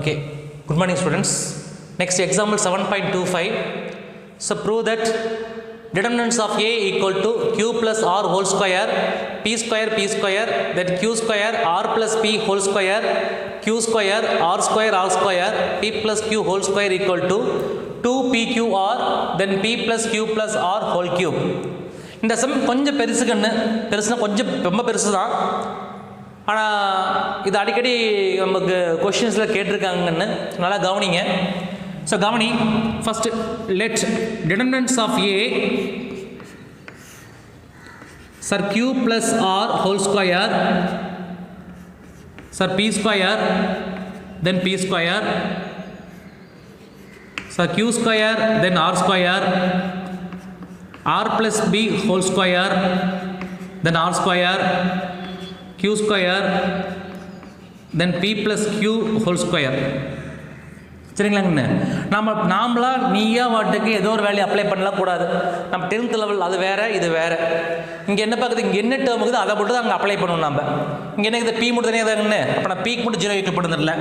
Okay, good morning students. Next example 7.25. So prove that determinants of A equal to Q plus R whole square, P square, then Q square, R plus P whole square, Q square, R square, P plus Q whole square equal to 2PQR, then P plus Q plus R whole cube. இந்த some கொஞ்சம் பெருசுனா கொஞ்சம் ரொம்ப பெருசு தான். ஆனால் இது அடிக்கடி நமக்கு கொஷின்ஸில் கேட்டிருக்காங்கன்னு நல்லா கவனிங்க. ஸோ கவனி first let determinants of A sir Q plus R whole square sir P square then P square sir Q square then R square R plus B whole square then R square Q square then P plus Q whole square. சரிங்களாங்கண்ணே, நாமளாக நீயா வாட்டுக்கு ஏதோ ஒரு value apply பண்ணக்கூடாது. நம்ம 10th level அது வேறு இது வேறு. இங்கே என்ன பார்க்குது, இங்கே என்ன டேர்ம் இருக்குது அதை மட்டும் தான் அங்கே அப்ளை பண்ணுவோம். நம்ம இங்கே என்ன இது P மட்டும் தனியாக தாங்கண்ணே. அப்போ நான் Pக்கு மட்டும் 0 ஈக்குவல் பண்ணுறதில்ல.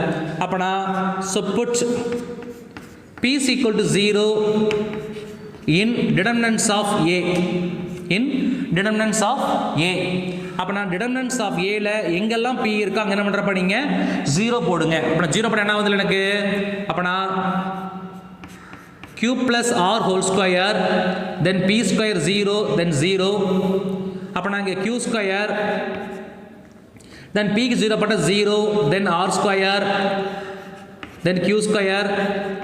அப்போ நான் so put P is equal to 0 in determinants of A. in determinants of A. அப்போ நான் டிட்டர்மினன்ட்ஸ் ஆஃப் ஏல எங்கெல்லாம் பி இருக்கோ அங்கே என்ன பண்ணுறப்ப நீங்கள் 0 போடுங்க. அப்போ நான் 0 போட என்ன ஆகுது எனக்கு, அப்போ நான் Q plus R whole square then P square 0 then 0. அப்போ நான் இங்கே Q ஸ்கொயர் தென் Pக்கு 0 போட்ட 0 தென் R square then Q square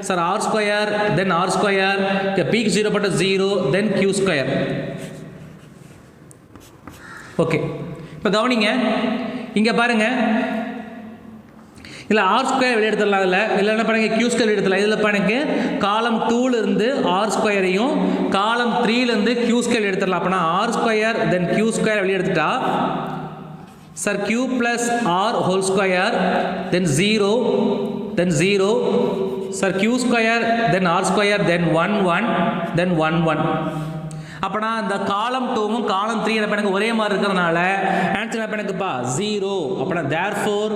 sir R square then R square இங்கே Pக்கு 0 போட்ட 0 தென் Q ஸ்கொயர். ஓகே, இப்போ கவனிங்க, இங்கே பாருங்கள், இல்லை ஆர் ஸ்கொயர் வெளியே எடுத்துடலாம். இதில் என்ன பண்ணுங்க, Q ஸ்கொயர் எடுத்துடலாம். இதில் பண்ணுங்க காலம் 2லேருந்து ஆர் ஸ்கொயரையும் காலம் 3லேருந்து Q ஸ்கொயர் எடுத்துடலாம். அப்போனா R square then Q square வெளியே எடுத்துட்டா sir Q plus R whole square then 0 sir Q square then R square then 1 then 1. அப்போனா இந்த காலம் 2வும் காலம் 3 எனக்கு ஒரே மாதிரி இருக்கிறதுனால ஆன்சர் என்ன எனக்குப்பா 0. அப்போனா therefore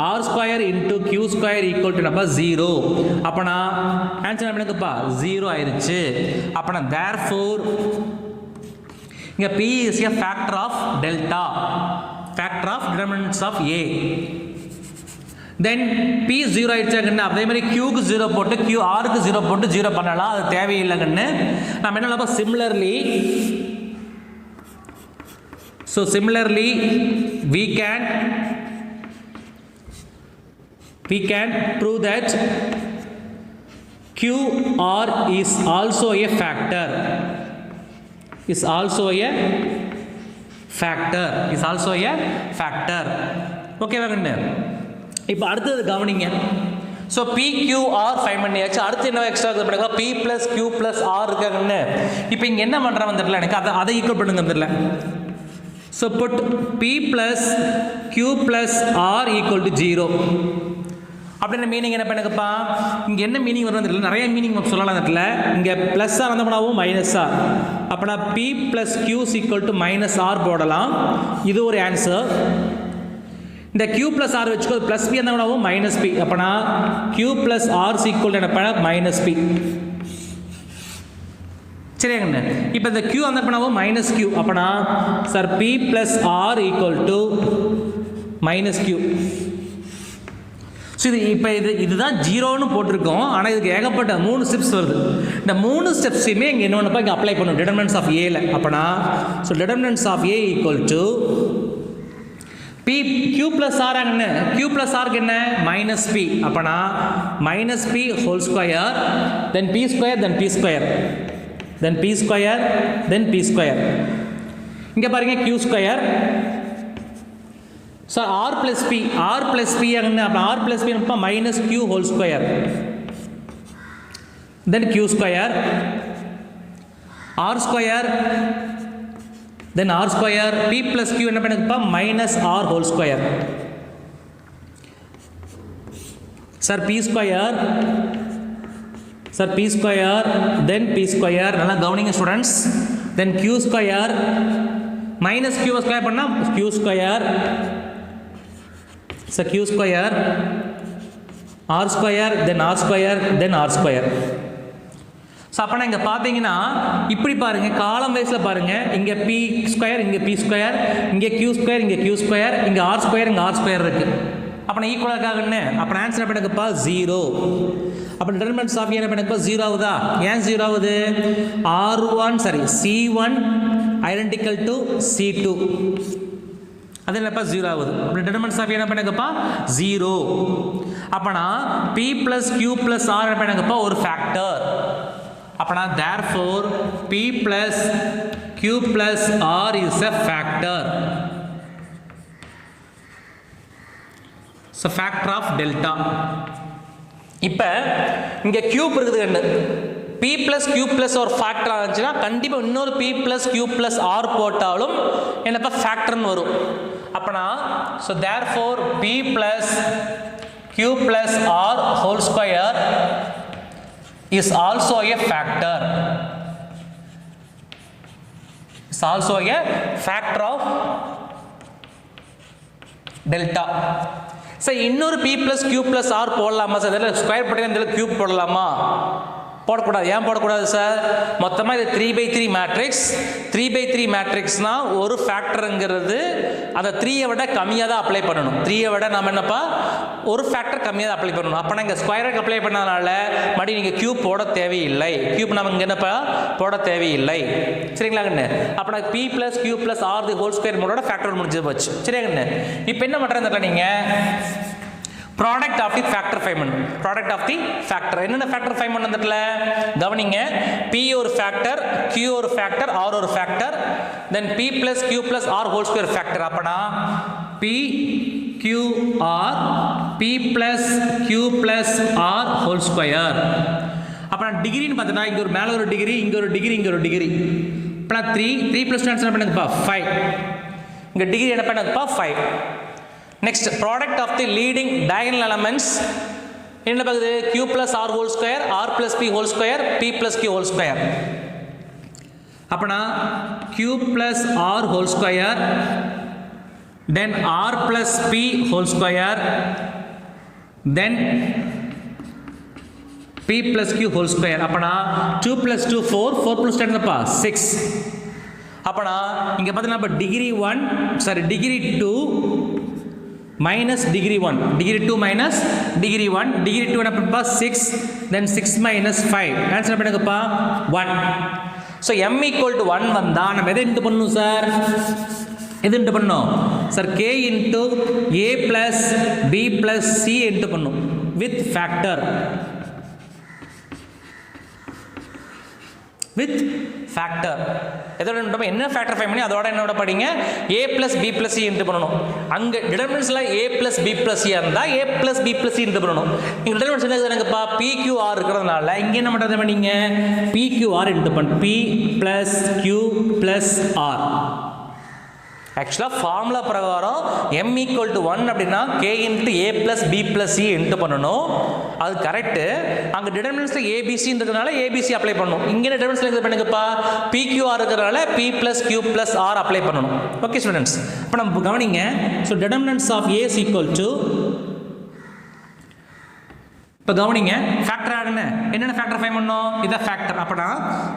R square into Q square equal to என்னப்பா 0. அப்போனா ஆன்சர் என்ன எனக்குப்பா 0 ஆயிடுச்சு. அப்போனா தேர்ஃபோர் இங்கே P is a factor of delta, factor of determinants of A. Then P 0 ஆயிடுச்சாங்கன்னு அதே மாதிரி Qக்கு 0 போட்டு Rக்கு 0 போட்டு 0 பண்ணலாம். அது தேவையில்லைங்கன்னு நம்ம என்ன பண்ணலாம், similarly we can prove that QR is also a factor. Okay வாங்கண்ணே. இப்போ அடுத்தது கவனிங்க. ஸோ PQR ஃபைன் பண்ணியாச்சு. அடுத்து என்ன எக்ஸ்ட்ரா பண்ணிக்கலாம், P plus Q plus R இருக்காங்கன்னு. இப்போ இங்கே என்ன பண்ணுறாங்க தெரியல எனக்கு, அதை ஈக்குவல் பண்ணுங்க தெரியல. So put P plus Q plus R equal to 0 அப்படின்னு மீனிங் என்ன பண்ணுங்கப்பா, இங்கே என்ன மீனிங் வருது தெரியல, நிறைய மீனிங் சொல்லலாம் தெரியல. இங்கே ப்ளஸ்ஸாக இருந்தோம்னாவும் மைனஸாக, அப்போனா P plus Q equal to minus R போடலாம். இது ஒரு ஆன்சர். இந்த Q ப்ளஸ் ஆர் வச்சுக்கோ, ப்ளஸ் பி இருந்தாலும் மைனஸ் பி. அப்போனா Q ப்ளஸ் ஆர் ஈக்குவல் என்ன மைனஸ் பி. சரியாங்கண்ணே. இப்போ இந்த Q அந்த பண்ணாவும் மைனஸ் Q. அப்போனா sir P plus R equal to minus Q. So இப்போ இதுதான் 0ன்னு போட்டிருக்கோம். ஆனால் இதுக்கு ஏகப்பட்ட 3 ஸ்டெப்ஸ் வருது. இந்த 3 ஸ்டெப்ஸையுமே இங்கே என்ன ஒன்றுப்பா இங்கே அப்ளை பண்ணணும் டிட்டர்மினன்ட்ஸ் ஆஃப் ஏல. அப்போனா so determinants of A equal to Q plus R என்ன, Q plus R என்ன மைனஸ் P. அப்போனா minus P whole square then P square then P square then P square then P square. இங்கே பாருங்க Q square sir R plus P என்ன, அப்போ R plus P அப்போ minus Q whole square then Q square R square then R square P plus Q என்ன பண்ணுங்கப்பா minus R whole square sir P square then P square. நல்லா கவனிங்க students. then Q square minus Q square பண்ணால் Q square So q square r square then r square then r square. So அப்போனா இங்கே பார்த்தீங்கன்னா இப்படி பாருங்கள், காலம் வைஸில் பாருங்கள், இங்கே பி ஸ்கொயர், இங்கே பி ஸ்கொயர், இங்கே கியூ ஸ்கொயர், இங்கே கியூ ஸ்கொயர், இங்கே ஆர் ஸ்கொயர், இங்கே ஆர் ஸ்கொயர் இருக்குது. அப்போ நான் ஈக்குவலாக இருக்காங்கன்னு அப்போ ஆன்சர் என்ன பண்ணுங்கப்பா 0. அப்போ டிட்டர்மினன்ட்ஸ் ஆஃப் என்ன பண்ணுங்கப்பா 0 ஆகுதா? ஏன் 0 ஆகுது? C1 ஐடென்டிக்கல் டு C2, அது என்னப்பா 0 ஆகுது. அப்போ டிட்டர்மினன்ட்ஸ் ஆஃப் என்ன பண்ணுங்கப்பா 0. அப்போனா P + Q + R என்ன பண்ணுங்கப்பா ஒரு ஃபேக்டர். அப்போனா therefore P + Q + R is a factor. So factor of delta. இப்போ இங்கே கியூப் இருக்குது கண்டு P + Q + ஒரு ஃபேக்டர் ஆச்சுன்னா கண்டிப்பாக இன்னொரு P + Q + R போட்டாலும் என்னப்பா ஃபேக்டர்னு வரும். அப்போனா so therefore P + Q + R whole square is also a factor. It's also a factor of delta. Sir இன்னொரு P + Q + R போடலாமா சார்? இதில் ஸ்கொயர் போட்டீங்கன்னா இதில் கியூப் போடலாமா? போடக்கூடாது. ஏன் போடக்கூடாது சார்? மொத்தமாக இது 3/3 மேட்ரிக்ஸ். 3/3 மேட்ரிக்ஸ்னால் ஒரு ஃபேக்டருங்கிறது அதை 3ஐ விட கம்மியாக தான் அப்ளை பண்ணணும். 3ஐ விட நம்ம என்னப்பா ஒரு ஃபேக்டர் கம்மியாக தான் அப்ளை பண்ணணும். அப்போ இங்கே ஸ்கொயருக்கு அப்ளை பண்ணதுனால மறுபடியும் நீங்கள் கியூப் போட தேவையில்லை. கியூப் நம்ம இங்கே என்னப்பா போட தேவையில்லை. சரிங்களாங்கண்ணே? அப்போ நான் P + Q + R the whole square மோடோட ஃபேக்டர் முடிஞ்சு போச்சு. சரியாங்கண்ணே? இப்போ என்ன பண்ணுறதுல நீங்கள் product of the factor five பண்ணணும். ப்ராடக்ட் ஆஃப் தி ஃபேக்டர் என்னென்ன ஃபேக்டர் ஃபைவ் பண்ணதுல கவனிங்க. P ஒரு ஃபேக்டர், Q ஒரு ஃபேக்டர், R ஒரு factor, then P + Q + R whole square factor. அப்பனா P Q R P + Q + R whole square. அப்போ டிகிரின்னு பார்த்தோன்னா இங்கே ஒரு மேலே ஒரு டிகிரி, இங்கே ஒரு டிகிரி, இங்கே ஒரு டிகிரி. இப்போ 3 + 2 என்ன பண்ணுங்கப்பா 5. இங்கே டிகிரி என்ன பண்ணுங்கப்பா 5. Next, product of the leading diagonal elements என்ன பார்க்குது? Q + R whole square, R + P whole square, P + Q whole square. அப்பனா Q + R whole square, then R + P whole square, then P + Q whole square. அப்பனா 2 + 2 4, 4 + 10 என்னப்பா 6. அப்பனா இங்க பார்த்தீங்கன்னா இப்போ degree 2 minus degree 1, degree 2 minus degree 1, degree 2 என்னப்பா 6, then 6 minus 5, answer பண்ணுங்கப்பா 1. So m = 1 வந்தால் நம்ம எதை இன்ட்டு பண்ணணும் சார்? எது இன்ட்டு பண்ணணும் sir? k into a plus b plus c into பண்ணணும் with factor. with factor எதோட என்ன ஃபேக்டர் ஃபைண்ட் பண்ணி அதோட என்னோட படிங்க a + b + c இன்ட்டு பண்ணணும். அங்கே டிட்டர்மினன்ட்ஸில் a + b + c இருந்தால் a + b + c இன்ட்டு பண்ணணும். இங்கே டிட்டர்மினன்ட்ஸ் என்ன எனக்குப்பா PQR இருக்கிறதுனால இங்கே என்ன பண்ணுறது பண்ணீங்க PQR இன்ட்டு பண்ணு P + Q + R. ஆக்சுவலாக ஃபார்முலா பிரகாரம் m = 1 அப்படின்னா k × a + b + c into பண்ணணும். அது கரெக்டு. அங்கே டிட்டர்மினன்ட்ஸில் ஏபிசின்றதுனால ஏபிசி அப்ளை பண்ணணும். இங்கே டிட்டர்மினன்ட்ஸில் இது பண்ணுங்கப்பா PQR இருக்கிறதுனால P + Q + R அப்ளை பண்ணணும். ஓகே ஸ்டூடெண்ட்ஸ், இப்போ நம்ம கவனிங்க. ஸோ டிட்டர்மினன்ட்ஸ் ஆஃப் A = இப்போ கவனிங்க ஃபேக்டர் ஆடுன்னு என்னென்ன ஃபேக்டர் ஃபைண்ட் பண்ணணும்? இதான் ஃபேக்டர். அப்போனா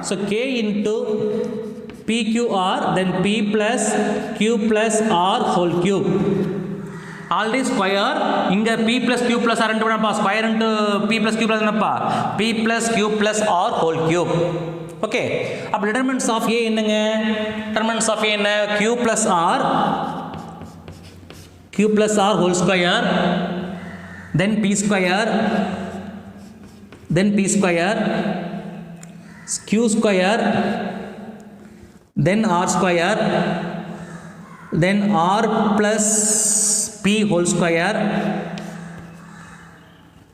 so k × PQR then P + Q + R whole cube. Already square இங்கே P + Q + R இன்ட்டு பண்ணப்பா ஸ்கொயர் இன்ட்டு P + Q + என்னப்பா P + Q + R whole cube. Okay, அப்போ டிட்டர்மினன்ட்ஸ் ஆஃப் A என்னங்க? Determinants of A என்ன? Q + R whole square, then P square, then P square, Q square, then R square, then R plus P whole square,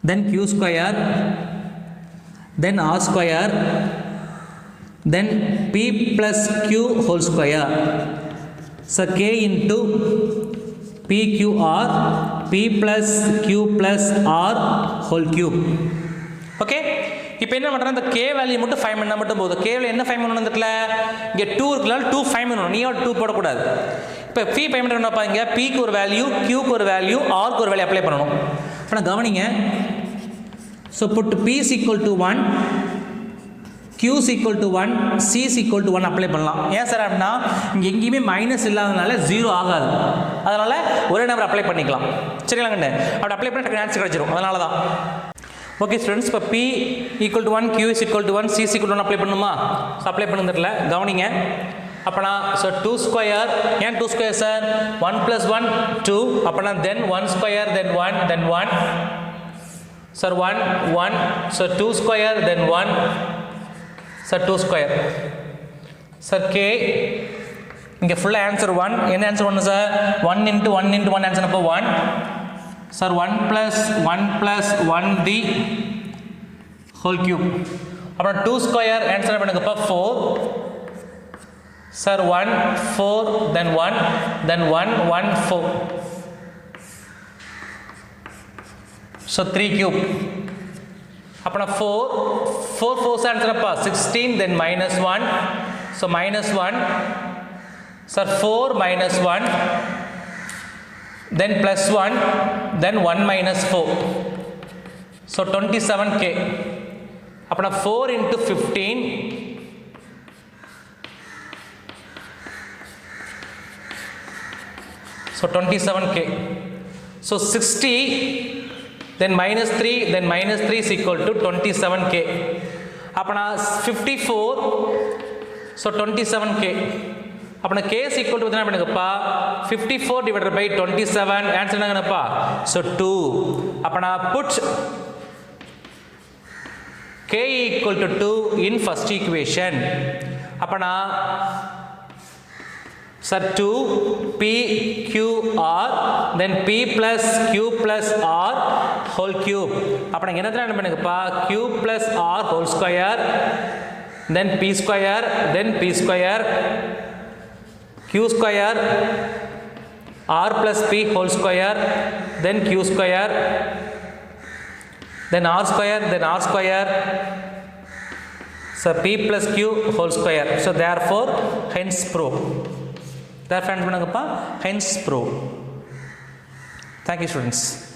then Q square, then R square, then P plus Q whole square. So K into PQR P plus Q plus R whole cube. Okay, இப்போ என்ன பண்ணுறேன், இந்த K value மட்டும் find பண்ணால் மட்டும் போதும். K value என்ன find பண்ணணும்? இந்த இங்கே 2 இருக்கலாம், 2 ஃபைண்ட் பண்ணணும். நீ 2 போடக்கூடாது. இப்போ P ஃபைண்ட் பண்ணுறப்பா இங்கே Pக்கு ஒரு வேல்யூ, Qக்கு ஒரு வேல்யூ, Rக்கு ஒரு வேல்யூ அப்ளை பண்ணணும். இப்போ நான் கவனிங்க, So put P is equal to 1, Q is equal to 1, C is equal to 1 apply பண்ணலாம். ஏன் சார் அப்படின்னா இங்கே எங்கேயுமே மைனஸ் இல்லாதனால 0 ஆகாது, அதனால் ஒரே நம்பர் அப்ளை பண்ணிக்கலாம். சரிங்களாங்கண்ணே, அப்படி அப்ளை பண்ணி டக்கு ஆன்சர் கிடச்சிரும், அதனால தான். ஓகே ஸ்டூடெண்ட்ஸ், இப்போ P equal to 1, Q is equal to 1, C is equal to 1 apply பண்ணுமா? ஸோ அப்ளை பண்ணுறதுல கவனிங்க. அப்போனா ஸோ 2 ஸ்கொயர், ஏன் 2 ஸ்கொயர் சார்? 1 + 1 2, அப்போனா தென் 1 square, then 1, then 1 sir 1 1, so 2 square, then 1 sir 2 square sir K. இங்கே ஃபுல்லாக answer 1. என்ன ஆன்சர் 1 சார்? 1 × 1 × 1 ஆன்சர் அப்போ 1 சார் 1 + 1 + 1D ஹோல் கியூப். அப்புறம் 2 ஸ்கொயர் ஆன்சர் பண்ணுங்கப்பா 4 சார் 1 4, தென் 1, தென் 1 1 4 ஸோ 3 கியூப். அப்புறம் 4 4 ஆன்சர் அப்பா 16, தென் -1 so -1 sir 4 -1, then +1, then 1 - 4 so 27K. அப்புறம் 4 × 15 so 27K. so 60, then -3, then -3 is equal to 27K. அப்பனா 54 so 27K. அப்பனா K is equal to என்ன பண்ணுங்கப்பா 54 divided by 27 answer என்னங்கப்பா so 2. அப்பனா put K equal to 2 in first equation. அப்பனா sir 2 P Q R, then P plus Q plus R whole cube. அப்பனா என்ன பண்ணுங்கப்பா Q plus R whole square, then P square, then P square, Q square, R plus P whole square, then Q square, then R square, then R square, so P plus Q whole square. So therefore hence prove. Therefore hence prove. Thank you students.